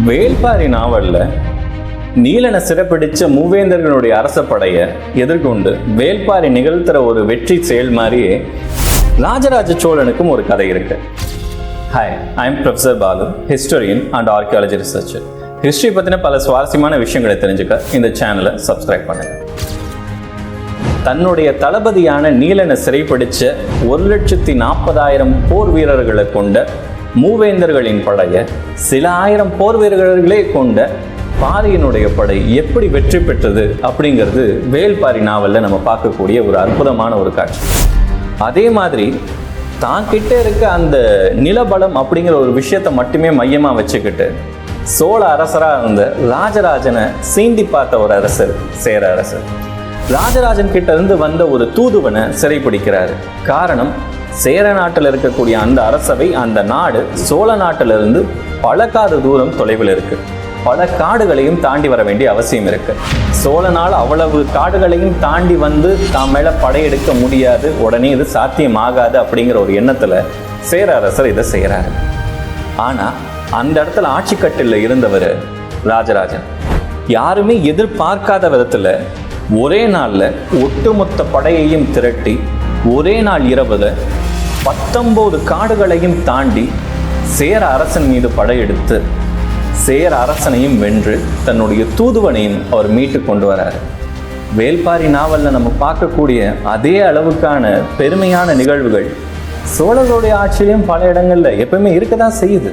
வேள்பாரி நாவல்ல நீலனை சிறப்பிடிச்ச மூவேந்தர்களுடைய அரச படையை எதிர்கொண்டு வேள்பாரி நிகழ்த்துற ஒரு வெற்றி செயல் மாதிரியே ராஜராஜ சோழனுக்கும் ஒரு கதை இருக்கு. Hi, I am professor Balu, historian and archaeology researcher. History பற்றின பல சுவாரஸ்யமான விஷயங்களை தெரிஞ்சுக்க இந்த சேனலை சப்ஸ்கிரைப் பண்ணுங்க. தன்னுடைய தளபதியான நீலனை சிறைப்பிடிச்ச 1,40,000 போர் வீரர்களை கொண்ட மூவேந்தர்களின் படையை சில ஆயிரம் போர் வீரர்களே கொண்ட பாரியினுடைய படை எப்படி வெற்றி பெற்றது அப்படிங்கிறது வேள்பாரி நாவல்ல நம்ம பார்க்கக்கூடிய ஒரு அற்புதமான ஒரு காட்சி. அதே மாதிரி தான் கிட்ட இருக்க அந்த நிலபலம் அப்படிங்கிற ஒரு விஷயத்தை மட்டுமே மையமா வச்சுக்கிட்டு சோழ அரசராக இருந்த ராஜராஜனை சீண்டி பார்த்த ஒரு அரசர் சேர அரசர். ராஜராஜன் கிட்ட இருந்து வந்த ஒரு தூதுவனை சிறைப்பிடிக்கிறாரு. காரணம், சேர நாட்டில் இருக்கக்கூடிய அந்த அரசவை, அந்த நாடு சோழ நாட்டிலிருந்து பல காத தூரம் தொலைவில் இருக்கு. பல காடுகளையும் தாண்டி வர வேண்டிய அவசியம் இருக்கு. சோழனால் அவ்வளவு காடுகளையும் தாண்டி வந்து தாம் மேல படையெடுக்க முடியாது, உடனே இது சாத்தியமாகாது அப்படிங்கிற ஒரு எண்ணத்துல சேர அரசர் இதை செய்யறாரு. ஆனா அந்த இடத்துல ஆட்சி கட்டில இருந்தவர் ராஜராஜன் யாருமே எதிர்பார்க்காத விதத்துல ஒரே நாள்ல ஒட்டுமொத்த படையையும் திரட்டி ஒரே நாள் இரவுல 19 காடுகளையும் தாண்டி சேர அரசன் மீது படையெடுத்து சேர அரசனையும் வென்று தன்னுடைய தூதுவனையும் அவர் மீட்டு கொண்டு வராரு. வேள்பாரி நாவல்ல நம்ம பார்க்கக்கூடிய அதே அளவுக்கான பெருமையான நிகழ்வுகள் சோழர்களுடைய ஆட்சியிலையும் பல இடங்கள்ல எப்பவுமே இருக்கதான் செய்யுது.